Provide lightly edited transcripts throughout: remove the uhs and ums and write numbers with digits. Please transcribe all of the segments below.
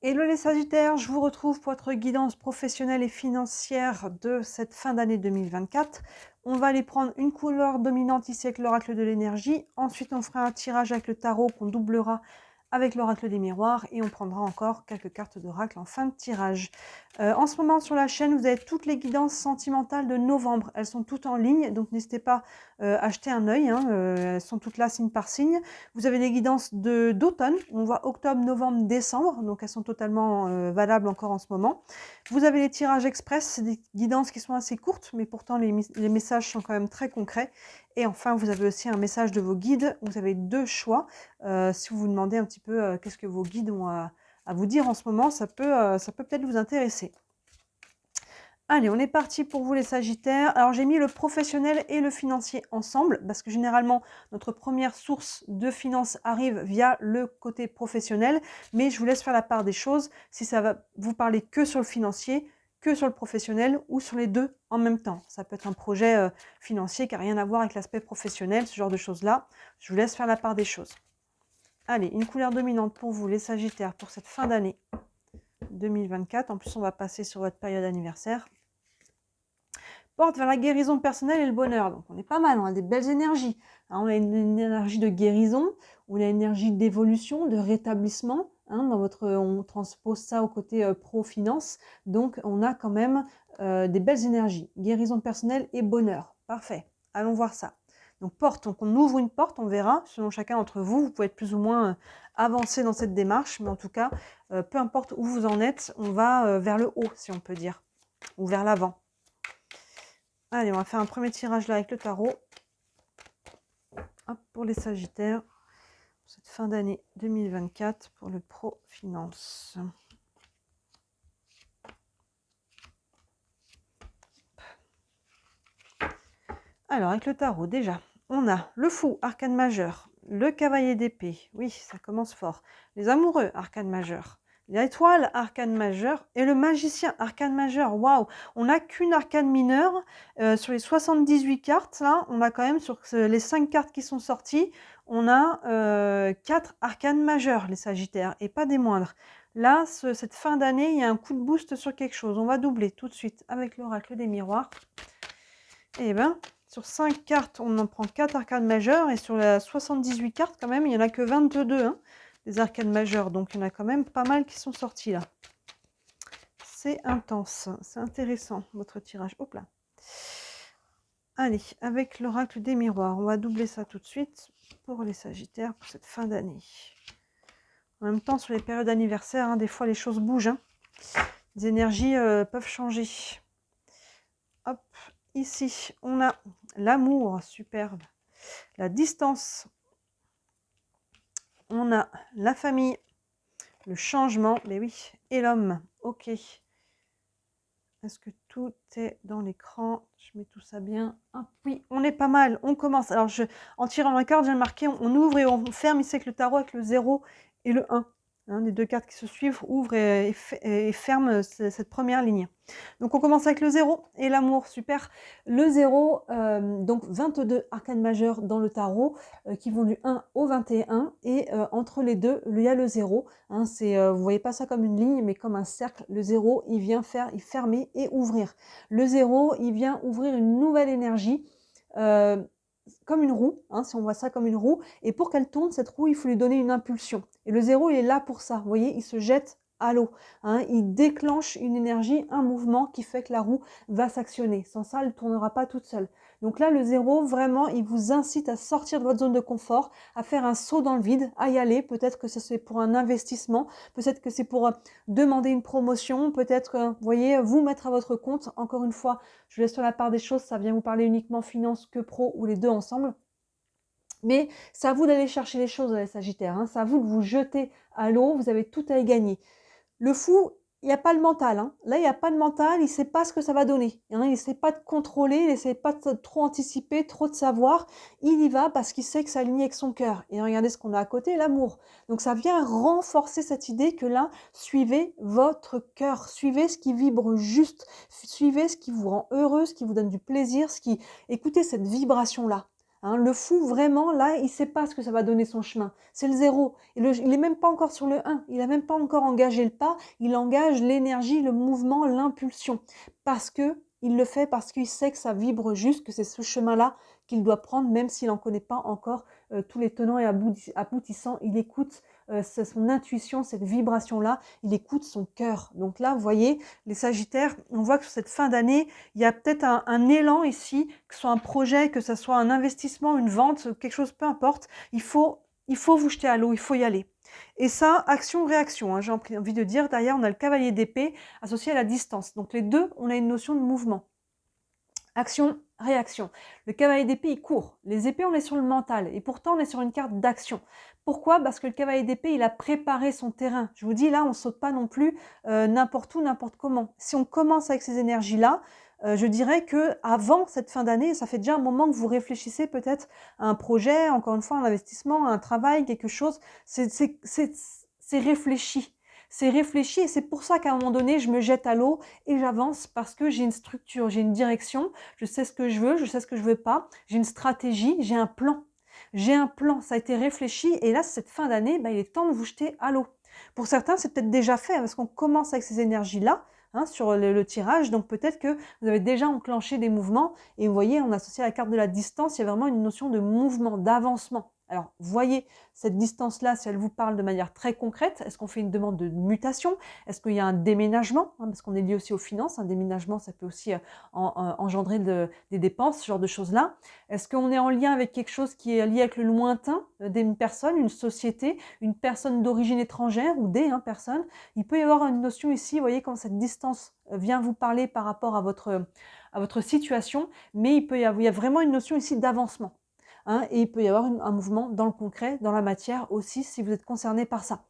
Hello les Sagittaires, je vous retrouve pour votre guidance professionnelle et financière de cette fin d'année 2024. On va aller prendre une couleur dominante ici avec l'oracle de l'énergie. Ensuite, on fera un tirage avec le tarot qu'on doublera avec l'oracle des miroirs et on prendra encore quelques cartes d'oracle en fin de tirage. En ce moment sur la chaîne, vous avez toutes les guidances sentimentales de novembre. Elles sont toutes en ligne, donc n'hésitez pas à jeter un œil. Elles sont toutes là signe par signe. Vous avez les guidances d'automne. On voit octobre, novembre, décembre. Donc elles sont totalement valables encore en ce moment. Vous avez les tirages express. C'est des guidances qui sont assez courtes, mais pourtant les messages sont quand même très concrets. Et enfin, vous avez aussi un message de vos guides. Vous avez deux choix. Si vous vous demandez un petit peu qu'est-ce que vos guides ont à vous dire en ce moment, ça peut peut-être vous intéresser. Allez, on est parti pour vous les Sagittaires. Alors j'ai mis le professionnel et le financier ensemble parce que généralement notre première source de finances arrive via le côté professionnel, mais je vous laisse faire la part des choses si ça va vous parler que sur le financier, que sur le professionnel ou sur les deux en même temps. Ça peut être un projet financier qui n'a rien à voir avec l'aspect professionnel, ce genre de choses-là. Je vous laisse faire la part des choses. Allez, une couleur dominante pour vous les Sagittaires pour cette fin d'année 2024. En plus, on va passer sur votre période anniversaire. Porte vers la guérison personnelle et le bonheur. Donc on est pas mal, on a des belles énergies. On a une énergie de guérison, on a une énergie d'évolution, de rétablissement. On transpose ça au côté pro-finance. Donc on a quand même des belles énergies. Guérison personnelle et bonheur. Parfait. Allons voir ça. Donc porte, donc on ouvre une porte, on verra, selon chacun d'entre vous. Vous pouvez être plus ou moins avancé dans cette démarche, mais en tout cas, peu importe où vous en êtes, on va vers le haut, si on peut dire, ou vers l'avant. Allez, on va faire un premier tirage là avec le tarot. Hop, pour les Sagittaires, pour cette fin d'année 2024 pour le Pro Finance. Alors, avec le tarot, déjà, on a le Fou, arcane majeur, le Cavalier d'épée, oui, ça commence fort, les Amoureux, arcane majeur, l'Étoile, arcane majeur, et le Magicien, arcane majeur. Waouh, on n'a qu'une arcane mineure. Sur les 78 cartes, là, on a quand même, sur les 5 cartes qui sont sorties, on a 4 arcanes majeures, les Sagittaires, et pas des moindres. Là, cette fin d'année, il y a un coup de boost sur quelque chose. On va doubler tout de suite avec l'oracle des miroirs. Et bien, sur 5 cartes, on en prend 4 arcanes majeures, et sur la 78 cartes, quand même, il n'y en a que 22, hein, des arcanes majeures. Donc, il y en a quand même pas mal qui sont sortis, là. C'est intense, c'est intéressant, votre tirage. Hop là. Allez, avec l'oracle des miroirs, on va doubler ça tout de suite pour les Sagittaires pour cette fin d'année. En même temps, sur les périodes anniversaires, hein, des fois, les choses bougent. Hein. Les énergies peuvent changer. Hop, ici, on a l'amour, superbe. La distance. On a la famille, le changement, mais oui, et l'homme. Ok. Est-ce que tout est dans l'écran? Je mets tout ça bien. Ah, oui, on est pas mal. On commence. Alors, en tirant la carte, j'ai marqué, on ouvre et on ferme ici avec le tarot avec le 0 et le 1. Hein, les deux cartes qui se suivent ouvrent et ferment cette première ligne. Donc on commence avec le 0 et l'amour, super. Le 0, donc 22 arcanes majeures dans le tarot qui vont du 1 au 21 et entre les deux, il y a le 0. Hein, vous voyez pas ça comme une ligne mais comme un cercle. Le 0, il vient fermer et ouvrir. Le 0, il vient ouvrir une nouvelle énergie. Comme une roue, hein, si on voit ça comme une roue, et pour qu'elle tourne, cette roue, il faut lui donner une impulsion. Et le 0, il est là pour ça, vous voyez, il se jette à l'eau, hein, il déclenche une énergie, un mouvement qui fait que la roue va s'actionner. Sans ça, elle ne tournera pas toute seule. Donc là, le 0, vraiment, il vous incite à sortir de votre zone de confort, à faire un saut dans le vide, à y aller. Peut-être que c'est pour un investissement, peut-être que c'est pour demander une promotion, peut-être, vous voyez, vous mettre à votre compte. Encore une fois, je vous laisse sur la part des choses, ça vient vous parler uniquement finance que pro ou les deux ensemble. Mais c'est à vous d'aller chercher les choses, les Sagittaires. Hein. C'est à vous de vous jeter à l'eau, vous avez tout à y gagner. Le fou, il n'y a pas le mental. Hein. Là, il n'y a pas de mental, il ne sait pas ce que ça va donner. Hein. Il ne sait pas de contrôler, il ne sait pas de trop anticiper, trop de savoir. Il y va parce qu'il sait que ça aligne avec son cœur. Et regardez ce qu'on a à côté, l'amour. Donc ça vient renforcer cette idée que là, suivez votre cœur, suivez ce qui vibre juste, suivez ce qui vous rend heureux, ce qui vous donne du plaisir, écoutez cette vibration-là. Hein. Le fou, vraiment, là, il ne sait pas ce que ça va donner son chemin. C'est le 0. Il n'est même pas encore sur le 1. Il n'a même pas encore engagé le pas. Il engage l'énergie, le mouvement, l'impulsion. Parce que il le fait parce qu'il sait que ça vibre juste, que c'est ce chemin-là qu'il doit prendre, même s'il n'en connaît pas encore tous les tenants et aboutissants. Il écoute c'est son intuition, cette vibration-là, il écoute son cœur. Donc là, vous voyez, les Sagittaires, on voit que sur cette fin d'année, il y a peut-être un élan ici, que ce soit un projet, que ce soit un investissement, une vente, quelque chose, peu importe, il faut vous jeter à l'eau, il faut y aller. Et ça, action-réaction, hein, j'ai envie de dire, derrière, on a le cavalier d'épée associé à la distance. Donc les deux, on a une notion de mouvement. Action, réaction. Le cavalier d'épée, il court. Les épées, on est sur le mental. Et pourtant, on est sur une carte d'action. Pourquoi? Parce que le cavalier d'épée, il a préparé son terrain. Je vous dis, là, on ne saute pas non plus n'importe où, n'importe comment. Si on commence avec ces énergies-là, je dirais que avant cette fin d'année, ça fait déjà un moment que vous réfléchissez peut-être à un projet, encore une fois, un investissement, un travail, quelque chose. C'est réfléchi. C'est réfléchi et c'est pour ça qu'à un moment donné, je me jette à l'eau et j'avance parce que j'ai une structure, j'ai une direction, je sais ce que je veux, je sais ce que je veux pas, j'ai une stratégie, j'ai un plan. J'ai un plan, ça a été réfléchi et là, cette fin d'année, il est temps de vous jeter à l'eau. Pour certains, c'est peut-être déjà fait parce qu'on commence avec ces énergies-là sur le tirage, donc peut-être que vous avez déjà enclenché des mouvements et vous voyez, on associe à la carte de la distance, il y a vraiment une notion de mouvement, d'avancement. Alors, voyez cette distance-là, si elle vous parle de manière très concrète, est-ce qu'on fait une demande de mutation? Est-ce qu'il y a un déménagement? Parce qu'on est lié aussi aux finances. Un déménagement, ça peut aussi engendrer des dépenses, ce genre de choses-là. Est-ce qu'on est en lien avec quelque chose qui est lié avec le lointain d'une personne, une société, une personne d'origine étrangère ou des personnes? Il peut y avoir une notion ici, vous voyez, quand cette distance vient vous parler par rapport à votre situation, mais il y a vraiment une notion ici d'avancement. Et il peut y avoir un mouvement dans le concret, dans la matière aussi, si vous êtes concerné par ça.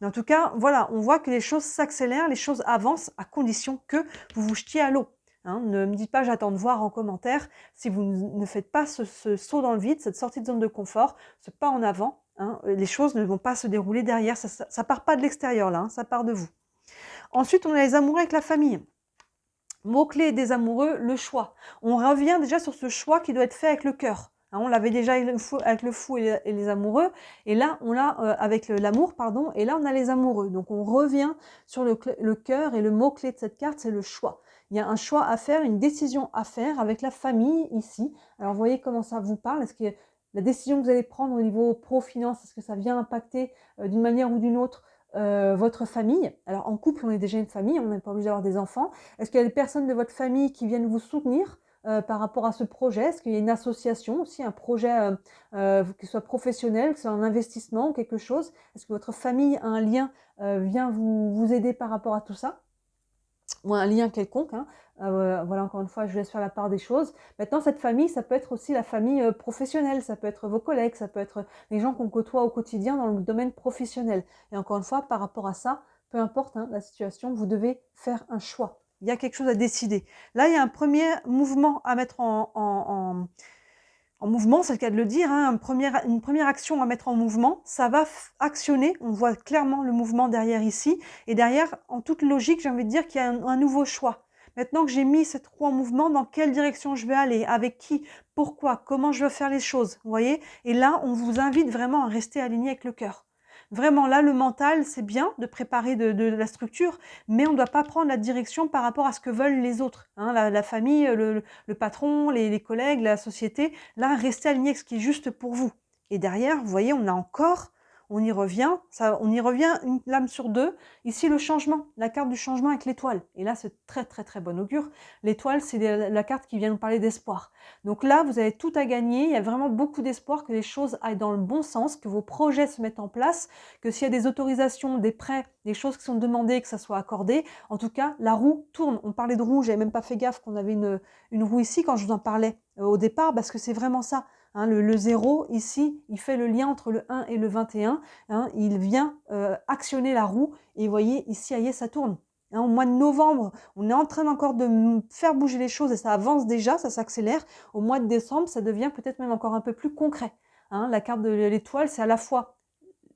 Mais en tout cas, voilà, on voit que les choses s'accélèrent, les choses avancent, à condition que vous vous jetiez à l'eau. Ne me dites pas j'attends de voir en commentaire si vous ne faites pas ce saut dans le vide, cette sortie de zone de confort, ce pas en avant. Les choses ne vont pas se dérouler derrière, ça part pas de l'extérieur là, ça part de vous. Ensuite, on a les amoureux avec la famille. Mot-clé des amoureux, le choix. On revient déjà sur ce choix qui doit être fait avec le cœur. On l'avait déjà avec le fou et les amoureux, et là on l'a avec l'amour, pardon, et là on a les amoureux. Donc on revient sur le cœur, et le mot-clé de cette carte, c'est le choix. Il y a un choix à faire, une décision à faire avec la famille ici. Alors vous voyez comment ça vous parle. Est-ce que la décision que vous allez prendre au niveau pro-finance, est-ce que ça vient impacter d'une manière ou d'une autre votre famille? Alors en couple, on est déjà une famille, on n'est pas obligé d'avoir des enfants. Est-ce qu'il y a des personnes de votre famille qui viennent vous soutenir par rapport à ce projet? Est-ce qu'il y a une association aussi, un projet qui soit professionnel, que ce soit un investissement ou quelque chose? Est-ce que votre famille a un lien, vient vous aider par rapport à tout ça? Ou un lien quelconque. Voilà, encore une fois, je laisse faire la part des choses. Maintenant, cette famille, ça peut être aussi la famille professionnelle, ça peut être vos collègues, ça peut être les gens qu'on côtoie au quotidien dans le domaine professionnel. Et encore une fois, par rapport à ça, peu importe la situation, vous devez faire un choix. Il y a quelque chose à décider. Là, il y a un premier mouvement à mettre en mouvement, c'est le cas de le dire, une première action à mettre en mouvement, ça va actionner, on voit clairement le mouvement derrière ici, et derrière, en toute logique, j'ai envie de dire qu'il y a un nouveau choix. Maintenant que j'ai mis cette roue en mouvement, dans quelle direction je vais aller, avec qui, pourquoi, comment je veux faire les choses, vous voyez? Et là, on vous invite vraiment à rester aligné avec le cœur. Vraiment, là, le mental, c'est bien de préparer de la structure, mais on ne doit pas prendre la direction par rapport à ce que veulent les autres. La famille, le patron, les collègues, la société. Là, restez aligné avec ce qui est juste pour vous. Et derrière, vous voyez, on y revient, une lame sur deux. Ici, le changement, la carte du changement avec l'étoile. Et là, c'est très, très, très bon augure. L'étoile, c'est la carte qui vient nous parler d'espoir. Donc là, vous avez tout à gagner. Il y a vraiment beaucoup d'espoir que les choses aillent dans le bon sens, que vos projets se mettent en place, que s'il y a des autorisations, des prêts, des choses qui sont demandées, que ça soit accordé. En tout cas, la roue tourne. On parlait de roue, j'avais même pas fait gaffe qu'on avait une roue ici quand je vous en parlais au départ, parce que c'est vraiment ça. Le 0, ici, il fait le lien entre le 1 et le 21. Il vient actionner la roue, et vous voyez, ici, ça tourne. Au mois de novembre, on est en train encore de faire bouger les choses et ça avance déjà, ça s'accélère. Au mois de décembre, ça devient peut-être même encore un peu plus concret. La carte de l'étoile, c'est à la fois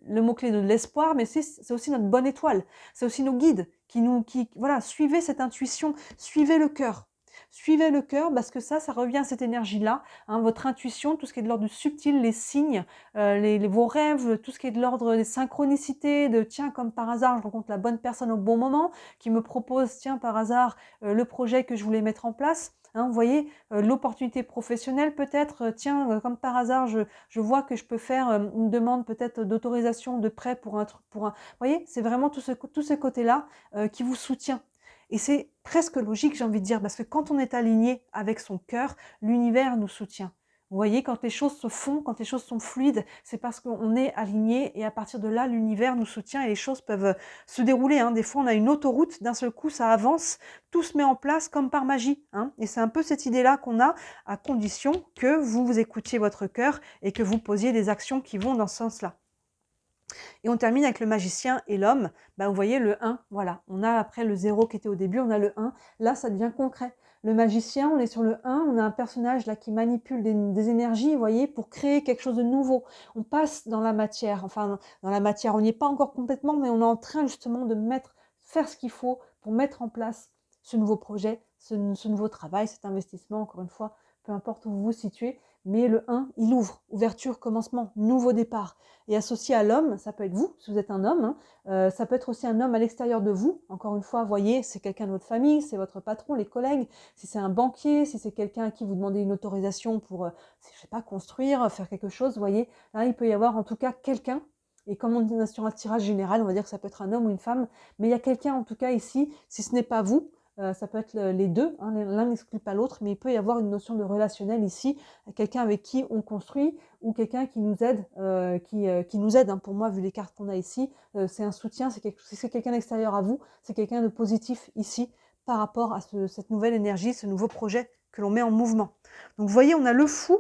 le mot-clé de l'espoir, mais c'est aussi notre bonne étoile. C'est aussi nos guides qui voilà, suivez cette intuition, suivez le cœur. Suivez le cœur parce que ça revient à cette énergie-là, hein, votre intuition, tout ce qui est de l'ordre du subtil, les signes, vos rêves, tout ce qui est de l'ordre des synchronicités, de tiens, comme par hasard, je rencontre la bonne personne au bon moment, qui me propose, tiens, par hasard, le projet que je voulais mettre en place. Hein, vous voyez, l'opportunité professionnelle peut-être, tiens, comme par hasard, je vois que je peux faire une demande peut-être d'autorisation, de prêt pour un truc, pour un... Vous voyez, c'est vraiment tout ce côté-là qui vous soutient. Et c'est presque logique, j'ai envie de dire, parce que quand on est aligné avec son cœur, l'univers nous soutient. Vous voyez, quand les choses se font, quand les choses sont fluides, c'est parce qu'on est aligné et à partir de là, l'univers nous soutient et les choses peuvent se dérouler. Hein. Des fois, on a une autoroute, d'un seul coup, ça avance, tout se met en place comme par magie. Hein. Et c'est un peu cette idée-là qu'on a, à condition que vous écoutiez votre cœur et que vous posiez des actions qui vont dans ce sens-là. Et on termine avec le magicien et l'homme. Bah, vous voyez le 1, voilà. On a après le 0 qui était au début, on a le 1. Là, ça devient concret. Le magicien, on est sur le 1, on a un personnage là qui manipule des énergies, vous voyez, pour créer quelque chose de nouveau. On passe dans la matière, enfin dans la matière, on n'y est pas encore complètement, mais on est en train justement de faire ce qu'il faut pour mettre en place ce nouveau projet, ce nouveau travail, cet investissement, encore une fois, peu importe où vous vous situez. Mais le 1, il ouvre, ouverture, commencement, nouveau départ. Et associé à l'homme, ça peut être vous, si vous êtes un homme, hein, ça peut être aussi un homme à l'extérieur de vous. Encore une fois, voyez, c'est quelqu'un de votre famille, c'est votre patron, les collègues, si c'est un banquier, si c'est quelqu'un à qui vous demandez une autorisation pour, je sais pas, construire, faire quelque chose, voyez, là, il peut y avoir en tout cas quelqu'un. Et comme on est sur un tirage général, on va dire que ça peut être un homme ou une femme, mais il y a quelqu'un en tout cas ici, si ce n'est pas vous, ça peut être les deux, hein, l'un n'exclut pas l'autre, mais il peut y avoir une notion de relationnel ici, quelqu'un avec qui on construit ou quelqu'un qui nous aide, qui nous aide. Hein, pour moi, vu les cartes qu'on a ici, c'est un soutien, c'est quelqu'un d'extérieur à vous, c'est quelqu'un de positif ici par rapport à cette nouvelle énergie, ce nouveau projet que l'on met en mouvement. Donc vous voyez, on a le fou,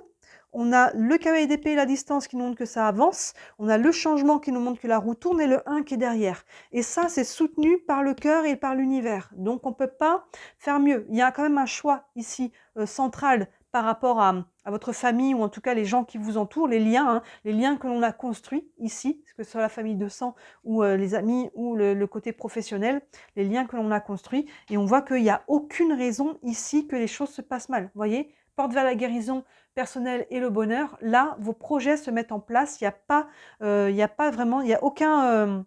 on a le cavalier d'épée et la distance qui nous montre que ça avance, on a le changement qui nous montre que la roue tourne et le 1 qui est derrière. Et ça, c'est soutenu par le cœur et par l'univers. Donc on ne peut pas faire mieux. Il y a quand même un choix ici central par rapport à votre famille ou en tout cas les gens qui vous entourent, les liens que l'on a construits ici, que ce soit la famille de sang ou les amis ou le côté professionnel, les liens que l'on a construits. Et on voit qu'il n'y a aucune raison ici que les choses se passent mal. Vous voyez, porte vers la guérison personnelle et le bonheur. Là, vos projets se mettent en place. Il n'y a pas vraiment, il n'y a aucun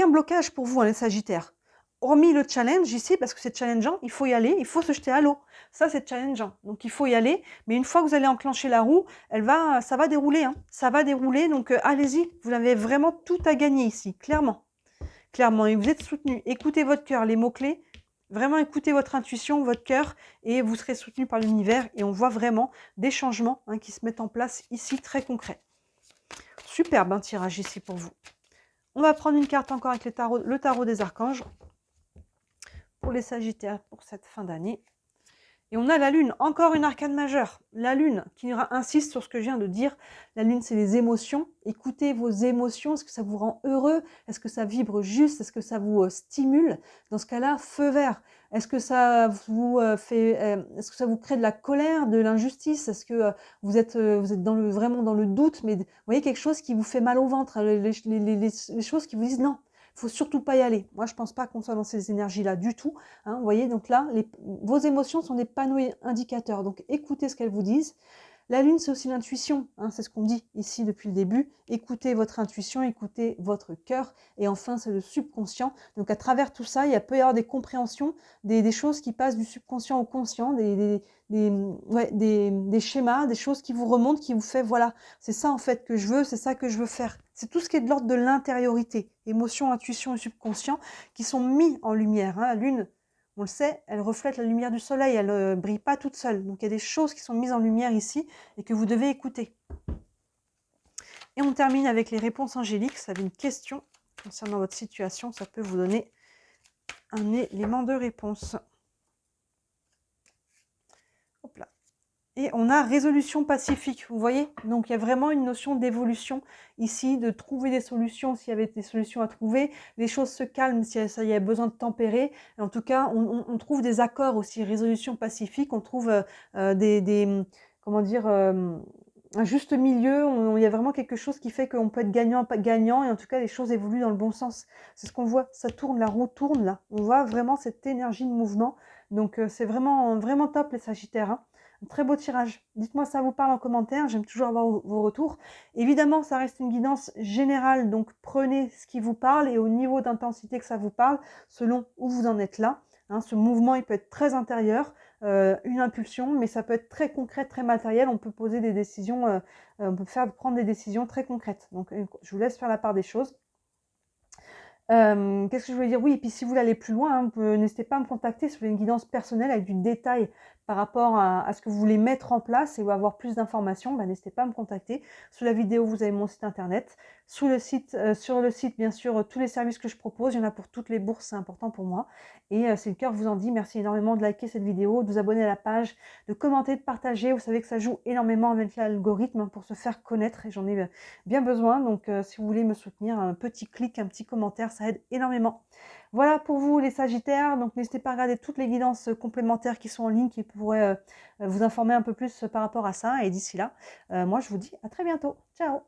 blocage pour vous, hein, les Sagittaires. Hormis le challenge ici, parce que c'est challengeant, il faut y aller, il faut se jeter à l'eau. Ça, c'est challengeant. Donc, il faut y aller. Mais une fois que vous allez enclencher la roue, ça va dérouler. Hein. Ça va dérouler. Donc, allez-y. Vous avez vraiment tout à gagner ici, clairement. Clairement. Et vous êtes soutenu. Écoutez votre cœur, les mots-clés. Vraiment écoutez votre intuition, votre cœur, et vous serez soutenu par l'univers. Et on voit vraiment des changements qui se mettent en place ici, très concrets. Superbe un tirage ici pour vous. On va prendre une carte encore avec le tarot des archanges pour les Sagittaires pour cette fin d'année. Et on a la Lune, encore une arcane majeure. La Lune qui insiste sur ce que je viens de dire. La Lune, c'est les émotions. Écoutez vos émotions. Est-ce que ça vous rend heureux? Est-ce que ça vibre juste? Est-ce que ça vous stimule? Dans ce cas-là, feu vert. Est-ce que ça vous est-ce que ça vous crée de la colère, de l'injustice? Est-ce que vous êtes vraiment dans le doute? Mais vous voyez quelque chose qui vous fait mal au ventre, les choses qui vous disent non. Il faut surtout pas y aller. Moi, je pense pas qu'on soit dans ces énergies-là du tout. Hein, vous voyez, donc là, vos émotions sont des panneaux indicateurs. Donc, écoutez ce qu'elles vous disent. La Lune, c'est aussi l'intuition. Hein, c'est ce qu'on dit ici depuis le début. Écoutez votre intuition, écoutez votre cœur. Et enfin, c'est le subconscient. Donc, à travers tout ça, il peut y avoir des compréhensions, des choses qui passent du subconscient au conscient, des schémas, des choses qui vous remontent, qui vous fait, voilà, c'est ça en fait que je veux, c'est ça que je veux faire. C'est tout ce qui est de l'ordre de l'intériorité, émotion, intuition et subconscient, qui sont mis en lumière. Hein. La Lune, on le sait, elle reflète la lumière du soleil, elle ne brille pas toute seule. Donc il y a des choses qui sont mises en lumière ici et que vous devez écouter. Et on termine avec les réponses angéliques. Ça avait une question concernant votre situation, ça peut vous donner un élément de réponse. Hop là. Et on a résolution pacifique, vous voyez? Donc, il y a vraiment une notion d'évolution ici, de trouver des solutions s'il y avait des solutions à trouver. Les choses se calment s'il y a besoin de tempérer. Et en tout cas, on trouve des accords aussi, résolution pacifique. On trouve comment dire, un juste milieu. Il y a vraiment quelque chose qui fait qu'on peut être gagnant, pas gagnant. Et en tout cas, les choses évoluent dans le bon sens. C'est ce qu'on voit. Ça tourne, la roue tourne là. On voit vraiment cette énergie de mouvement. Donc, c'est vraiment, vraiment top les Sagittaires, hein. Un très beau tirage. Dites-moi si ça vous parle en commentaire, j'aime toujours avoir vos retours. Évidemment, ça reste une guidance générale, donc prenez ce qui vous parle et au niveau d'intensité que ça vous parle, selon où vous en êtes là. Hein, ce mouvement, il peut être très intérieur, une impulsion, mais ça peut être très concret, très matériel. On peut poser des décisions, on peut faire prendre des décisions très concrètes. Donc, je vous laisse faire la part des choses. Qu'est-ce que je voulais dire? Oui, et puis si vous voulez aller plus loin, hein, n'hésitez pas à me contacter si vous voulez une guidance personnelle avec du détail par rapport à ce que vous voulez mettre en place et ou avoir plus d'informations, bah, n'hésitez pas à me contacter. Sous la vidéo, vous avez mon site internet. Sur le site, bien sûr, tous les services que je propose, il y en a pour toutes les bourses, c'est important pour moi. Et si le cœur vous en dit, merci énormément de liker cette vidéo, de vous abonner à la page, de commenter, de partager. Vous savez que ça joue énormément avec l'algorithme pour se faire connaître et j'en ai bien besoin. Donc, si vous voulez me soutenir, un petit clic, un petit commentaire, ça aide énormément. Voilà pour vous les Sagittaires. Donc, n'hésitez pas à regarder toutes les guidances complémentaires qui sont en ligne, qui pourraient vous informer un peu plus par rapport à ça. Et d'ici là, moi, je vous dis à très bientôt. Ciao!